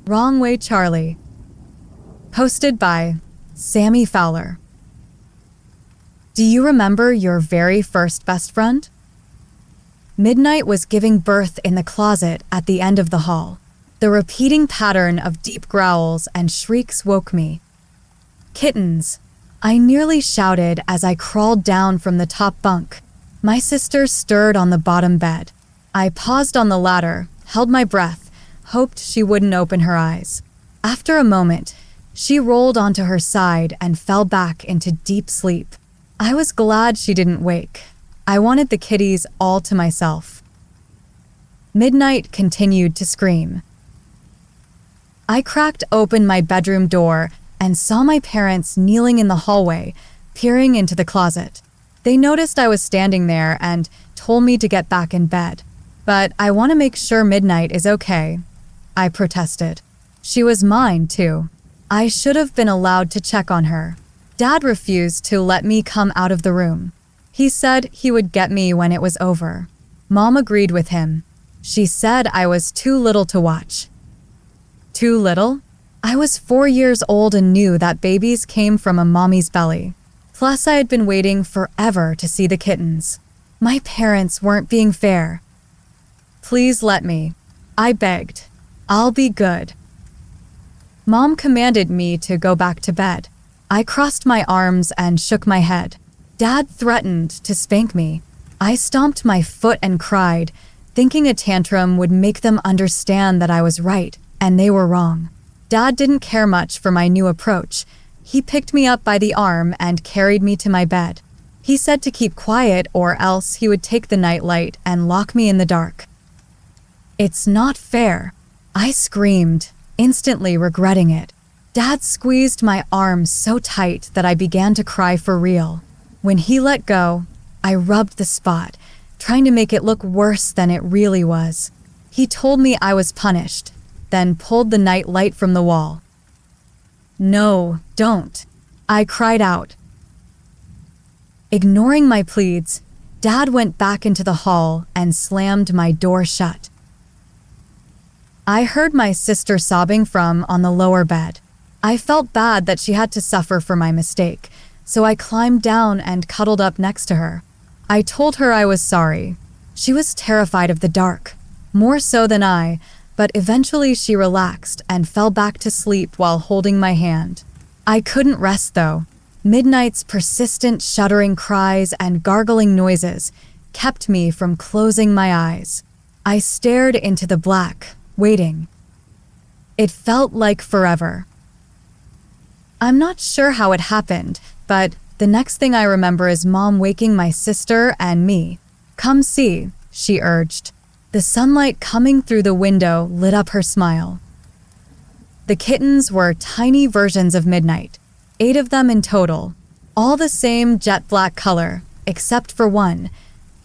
Wrong Way Charlie. Posted by Sammy Fowler. Do you remember your very first best friend? Midnight was giving birth in the closet at the end of the hall. The repeating pattern of deep growls and shrieks woke me. Kittens, I nearly shouted as I crawled down from the top bunk. My sister stirred on the bottom bed. I paused on the ladder, held my breath, hoped she wouldn't open her eyes. After a moment, she rolled onto her side and fell back into deep sleep. I was glad she didn't wake. I wanted the kitties all to myself. Midnight continued to scream. I cracked open my bedroom door and saw my parents kneeling in the hallway, peering into the closet. They noticed I was standing there and told me to get back in bed. But I want to make sure Midnight is okay, I protested. She was mine, too. I should have been allowed to check on her. Dad refused to let me come out of the room. He said he would get me when it was over. Mom agreed with him. She said I was too little to watch. Too little? I was 4 years old and knew that babies came from a mommy's belly. Plus, I had been waiting forever to see the kittens. My parents weren't being fair. Please let me, I begged. I'll be good. Mom commanded me to go back to bed. I crossed my arms and shook my head. Dad threatened to spank me. I stomped my foot and cried, thinking a tantrum would make them understand that I was right and they were wrong. Dad didn't care much for my new approach. He picked me up by the arm and carried me to my bed. He said to keep quiet or else he would take the nightlight and lock me in the dark. It's not fair, I screamed, instantly regretting it. Dad squeezed my arms so tight that I began to cry for real. When he let go, I rubbed the spot, trying to make it look worse than it really was. He told me I was punished, then pulled the night light from the wall. No, don't, I cried out. Ignoring my pleads, Dad went back into the hall and slammed my door shut. I heard my sister sobbing from on the lower bed. I felt bad that she had to suffer for my mistake, so I climbed down and cuddled up next to her. I told her I was sorry. She was terrified of the dark, more so than I, but eventually she relaxed and fell back to sleep while holding my hand. I couldn't rest though. Midnight's persistent shuddering cries and gargling noises kept me from closing my eyes. I stared into the black, waiting. It felt like forever. I'm not sure how it happened, but the next thing I remember is Mom waking my sister and me. Come see, she urged. The sunlight coming through the window lit up her smile. The kittens were tiny versions of Midnight, 8 of them in total, all the same jet black color, except for one.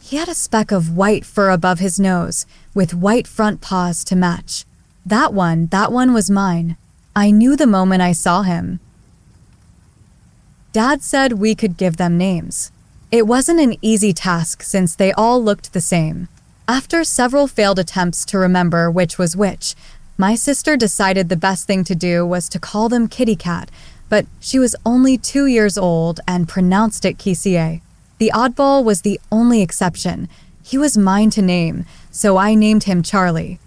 He had a speck of white fur above his nose, with white front paws to match. That one was mine. I knew the moment I saw him. Dad said we could give them names. It wasn't an easy task since they all looked the same. After several failed attempts to remember which was which, my sister decided the best thing to do was to call them Kitty Cat, but she was only 2 years old and pronounced it Kissie. The oddball was the only exception. He was mine to name, so I named him Charlie.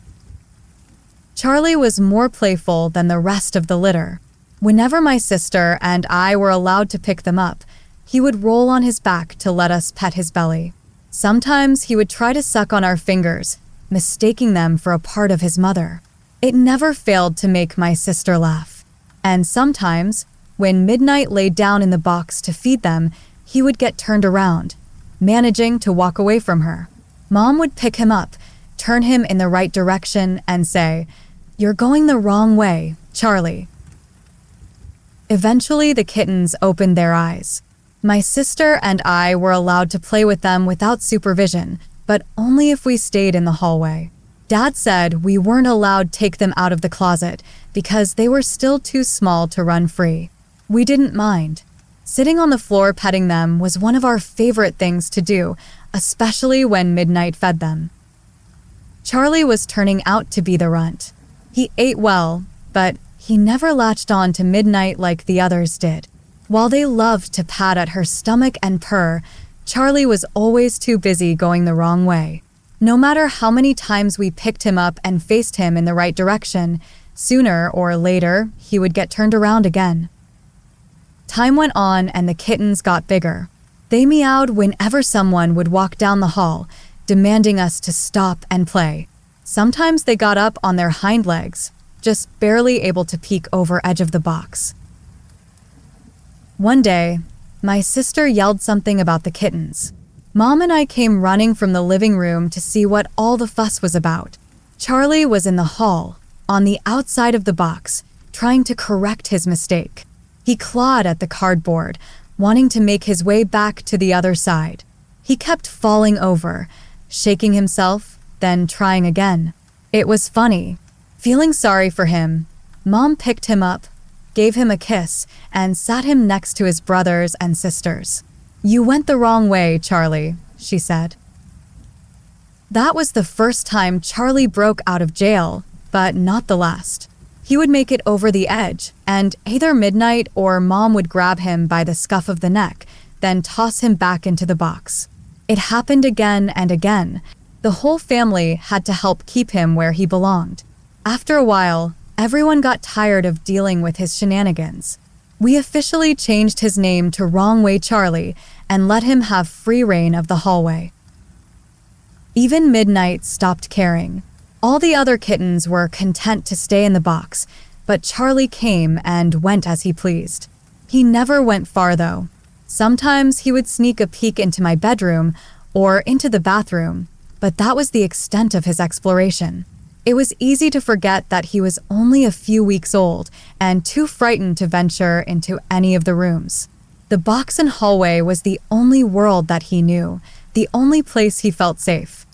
Charlie was more playful than the rest of the litter. Whenever my sister and I were allowed to pick them up, he would roll on his back to let us pet his belly. Sometimes he would try to suck on our fingers, mistaking them for a part of his mother. It never failed to make my sister laugh. And sometimes, when Midnight laid down in the box to feed them, he would get turned around, managing to walk away from her. Mom would pick him up, turn him in the right direction, and say, "You're going the wrong way, Charlie." Eventually, the kittens opened their eyes. My sister and I were allowed to play with them without supervision, but only if we stayed in the hallway. Dad said we weren't allowed to take them out of the closet because they were still too small to run free. We didn't mind. Sitting on the floor petting them was one of our favorite things to do, especially when Midnight fed them. Charlie was turning out to be the runt. He ate well, but he never latched on to Midnight like the others did. While they loved to pat at her stomach and purr, Charlie was always too busy going the wrong way. No matter how many times we picked him up and faced him in the right direction, sooner or later, he would get turned around again. Time went on and the kittens got bigger. They meowed whenever someone would walk down the hall, demanding us to stop and play. Sometimes they got up on their hind legs, just barely able to peek over edge of the box. One day, my sister yelled something about the kittens. Mom and I came running from the living room to see what all the fuss was about. Charlie was in the hall, on the outside of the box, trying to correct his mistake. He clawed at the cardboard, wanting to make his way back to the other side. He kept falling over, shaking himself, then trying again. It was funny. Feeling sorry for him, Mom picked him up, gave him a kiss, and sat him next to his brothers and sisters. "You went the wrong way, Charlie," she said. That was the first time Charlie broke out of jail, but not the last. He would make it over the edge, and either Midnight or Mom would grab him by the scuff of the neck, then toss him back into the box. It happened again and again. The whole family had to help keep him where he belonged. After a while, everyone got tired of dealing with his shenanigans. We officially changed his name to Wrong Way Charlie and let him have free reign of the hallway. Even Midnight stopped caring. All the other kittens were content to stay in the box, but Charlie came and went as he pleased. He never went far, though. Sometimes he would sneak a peek into my bedroom or into the bathroom, but that was the extent of his exploration. It was easy to forget that he was only a few weeks old and too frightened to venture into any of the rooms. The box and hallway was the only world that he knew, the only place he felt safe.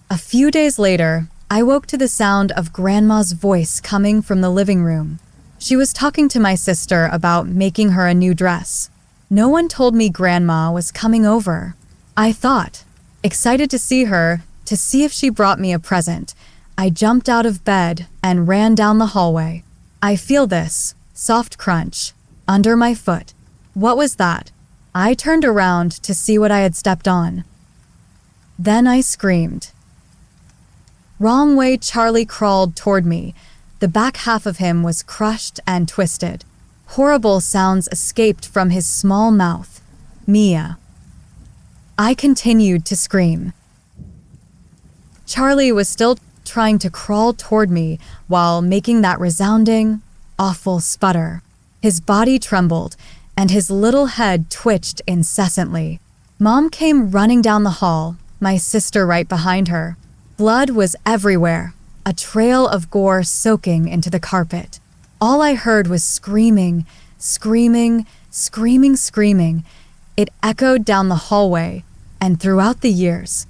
A few days later, I woke to the sound of Grandma's voice coming from the living room. She was talking to my sister about making her a new dress. No one told me Grandma was coming over. I thought, excited to see her, to see if she brought me a present. I jumped out of bed and ran down the hallway. I feel this soft crunch under my foot. What was that? I turned around to see what I had stepped on. Then I screamed. Wrong Way Charlie crawled toward me. The back half of him was crushed and twisted. Horrible sounds escaped from his small mouth. Mia. I continued to scream. Charlie was still trying to crawl toward me while making that resounding, awful sputter. His body trembled, and his little head twitched incessantly. Mom came running down the hall, my sister right behind her. Blood was everywhere, a trail of gore soaking into the carpet. All I heard was screaming, screaming, screaming, screaming. It echoed down the hallway and throughout the years.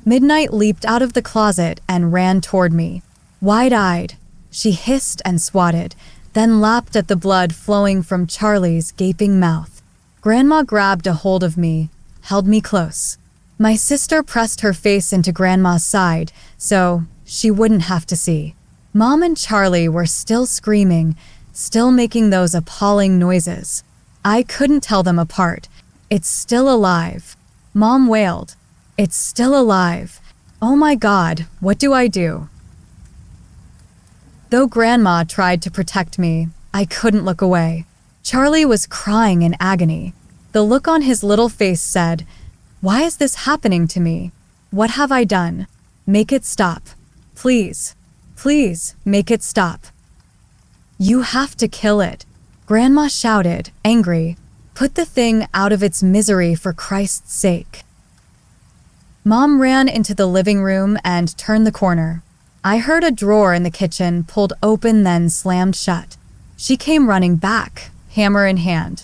Midnight leaped out of the closet and ran toward me. Wide-eyed, she hissed and swatted, then lapped at the blood flowing from Charlie's gaping mouth. Grandma grabbed a hold of me, held me close. My sister pressed her face into Grandma's side so she wouldn't have to see. Mom and Charlie were still screaming, still making those appalling noises. I couldn't tell them apart. It's still alive. Mom wailed. It's still alive. Oh my God, what do I do? Though Grandma tried to protect me, I couldn't look away. Charlie was crying in agony. The look on his little face said, "Why is this happening to me? What have I done? Make it stop. Please, please, make it stop. You have to kill it." Grandma shouted, angry, "Put the thing out of its misery for Christ's sake." Mom ran into the living room and turned the corner. I heard a drawer in the kitchen pulled open then slammed shut. She came running back, hammer in hand.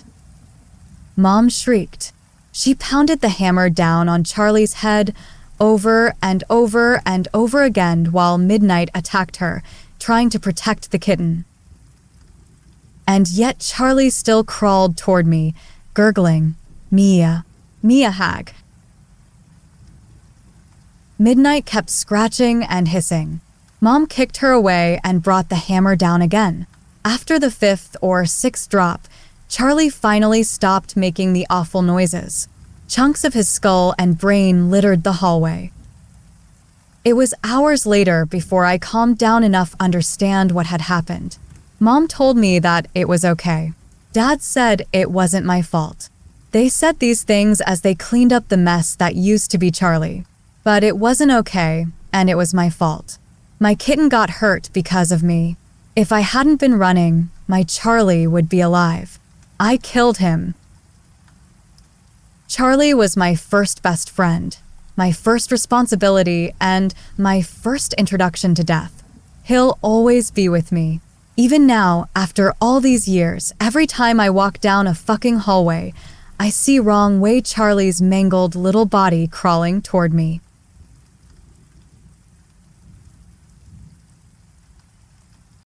Mom shrieked. She pounded the hammer down on Charlie's head over and over and over again while Midnight attacked her, trying to protect the kitten. And yet Charlie still crawled toward me, gurgling, "Mia, Mia hag." Midnight kept scratching and hissing. Mom kicked her away and brought the hammer down again. After the 5th or 6th drop, Charlie finally stopped making the awful noises. Chunks of his skull and brain littered the hallway. It was hours later before I calmed down enough to understand what had happened. Mom told me that it was okay. Dad said it wasn't my fault. They said these things as they cleaned up the mess that used to be Charlie. But it wasn't okay, and it was my fault. My kitten got hurt because of me. If I hadn't been running, my Charlie would be alive. I killed him. Charlie was my first best friend, my first responsibility, and my first introduction to death. He'll always be with me. Even now, after all these years, every time I walk down a fucking hallway, I see wrong way Charlie's mangled little body crawling toward me.